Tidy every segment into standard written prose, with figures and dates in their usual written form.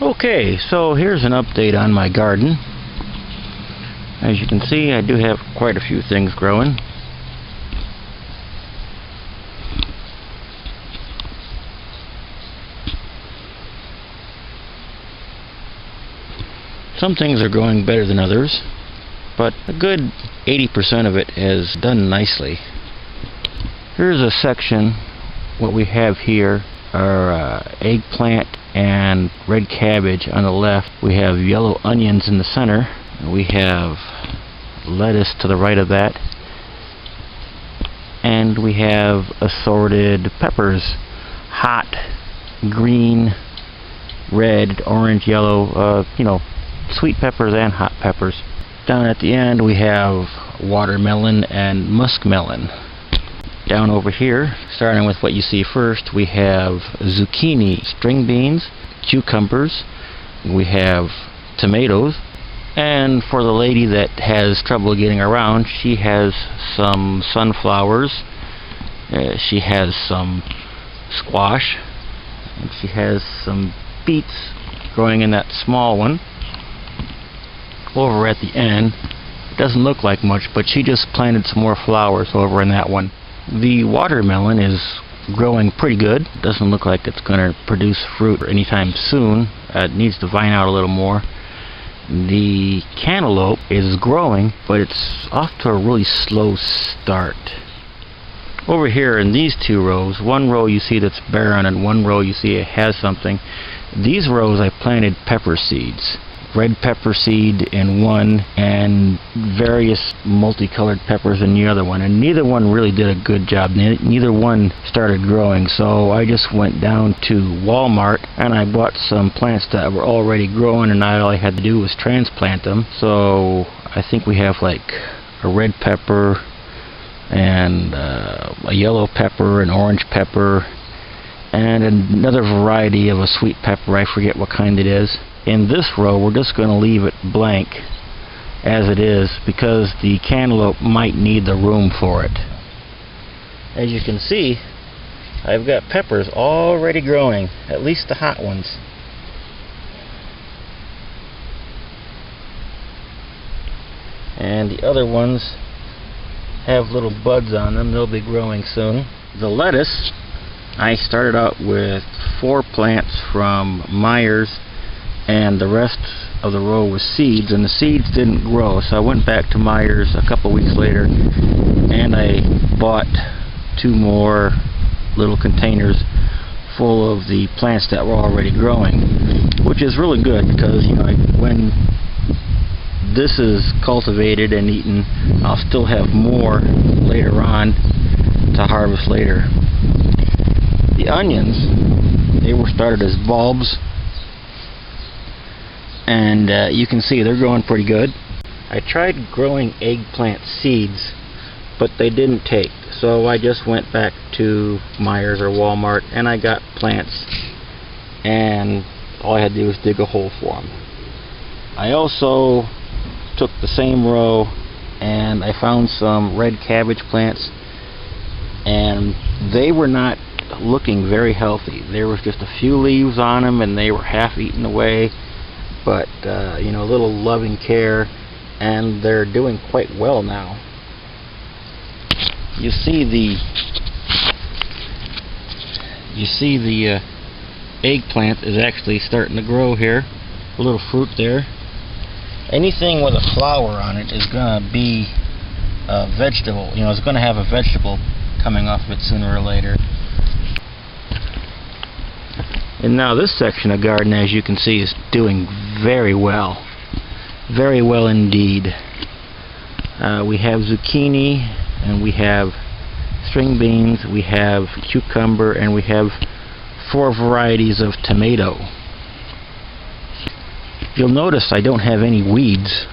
Okay, so here's an update on my garden. As you can see, I do have quite a few things growing. Some things are growing better than others, but a good 80% of it has done nicely. Here's a section. What we have here are eggplant and red cabbage on the left. We have yellow onions in the center. We have lettuce to the right of that. And we have assorted peppers. Hot, green, red, orange, yellow, sweet peppers and hot peppers. Down at the end we have watermelon and muskmelon. Down over here, starting with what you see first, we have zucchini, string beans, cucumbers, we have tomatoes, and for the lady that has trouble getting around, she has some sunflowers, she has some squash, and she has some beets growing in that small one. Over at the end, it doesn't look like much, but she just planted some more flowers over in that one. The watermelon is growing pretty good. Doesn't look like it's going to produce fruit anytime soon. It needs to vine out a little more. The cantaloupe is growing, but it's off to a really slow start. Over here in these two rows, one row you see that's barren and one row you see it has something. These rows I planted pepper seeds. Red pepper seed in one and various multicolored peppers in the other one, and neither one really did a good job. Neither one started growing, so I just went down to Walmart and I bought some plants that were already growing, and all I had to do was transplant them. So I think we have like a red pepper and a yellow pepper, an orange pepper, and another variety of a sweet pepper. I forget what kind it is. In this row, we're just going to leave it blank as it is because the cantaloupe might need the room for it. As you can see, I've got peppers already growing, at least the hot ones. And the other ones have little buds on them. They'll be growing soon. The lettuce, I started out with 4 plants from Myers, and the rest of the row was seeds, and the seeds didn't grow, so I went back to Myers a couple weeks later and I bought 2 more little containers full of the plants that were already growing, which is really good because when this is cultivated and eaten, I'll still have more later on to harvest later. The onions, they were started as bulbs, and you can see they're growing pretty good. I tried growing eggplant seeds, but they didn't take, so I just went back to Myers or Walmart and I got plants, and all I had to do was dig a hole for them. I also took the same row and I found some red cabbage plants, and they were not looking very healthy. There was just a few leaves on them and they were half eaten away. But a little loving care, and they're doing quite well now. You see the eggplant is actually starting to grow here. A little fruit there. Anything with a flower on it is going to be a vegetable. It's going to have a vegetable coming off of it sooner or later. And now this section of garden, as you can see, is doing very well. Very well indeed. We have zucchini, and we have string beans, we have cucumber, and we have 4 varieties of tomato. You'll notice I don't have any weeds,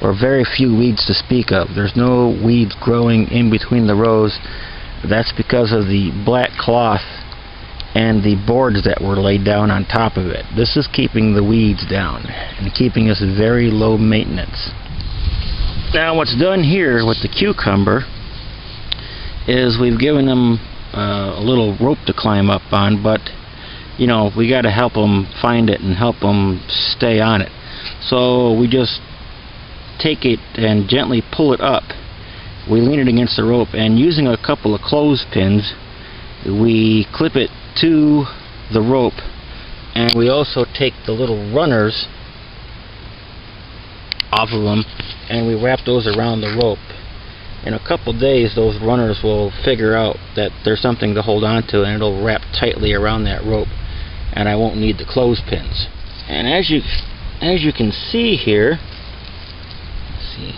or very few weeds to speak of. There's no weeds growing in between the rows. That's because of the black cloth and the boards that were laid down on top of it. This is keeping the weeds down and keeping us very low maintenance. Now what's done here with the cucumber is we've given them a little rope to climb up on, but you know, we got to help them find it and help them stay on it. So we just take it and gently pull it up. We lean it against the rope, and using a couple of clothespins, we clip it to the rope, and we also take the little runners off of them and we wrap those around the rope. In a couple days, those runners will figure out that there's something to hold on to, and it'll wrap tightly around that rope, and I won't need the clothespins. And as you can see here, let's see,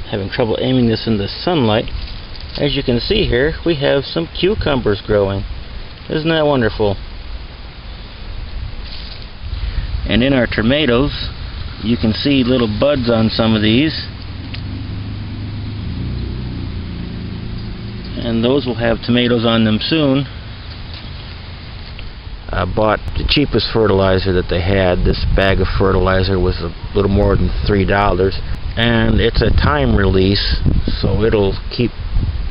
having trouble aiming this in the sunlight. As you can see here, we have some cucumbers growing. Isn't that wonderful? And in our tomatoes, you can see little buds on some of these. And those will have tomatoes on them soon. I bought the cheapest fertilizer that they had. This bag of fertilizer was a little more than $3. And it's a time release, so it'll keep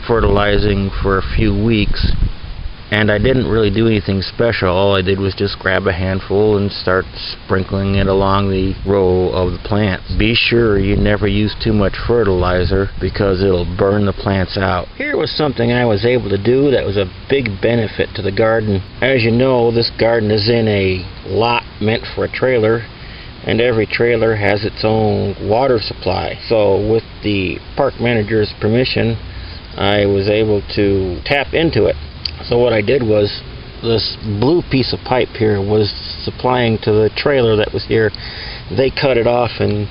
fertilizing for a few weeks. And I didn't really do anything special. All I did was just grab a handful and start sprinkling it along the row of the plants. Be sure you never use too much fertilizer because it'll burn the plants out. Here was something I was able to do that was a big benefit to the garden. As you know, this garden is in a lot meant for a trailer, and every trailer has its own water supply. So with the park manager's permission, I was able to tap into it. So what I did was, this blue piece of pipe here was supplying to the trailer that was here. They cut it off and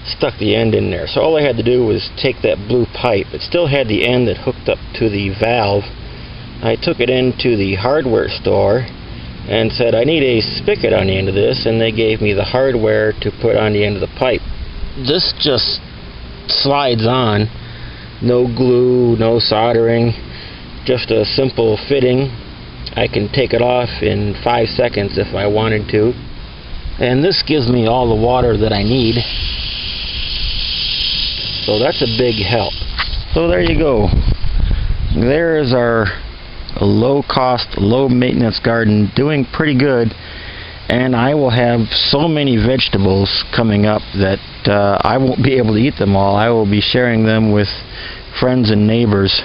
stuck the end in there. So all I had to do was take that blue pipe. It still had the end that hooked up to the valve. I took it into the hardware store and said, I need a spigot on the end of this, and they gave me the hardware to put on the end of the pipe. This just slides on. No glue, no soldering. Just a simple fitting. I can take it off in 5 seconds if I wanted to. And this gives me all the water that I need. So that's a big help. So there you go. There is our low-cost, low-maintenance garden doing pretty good. And I will have so many vegetables coming up that I won't be able to eat them all. I will be sharing them with friends and neighbors.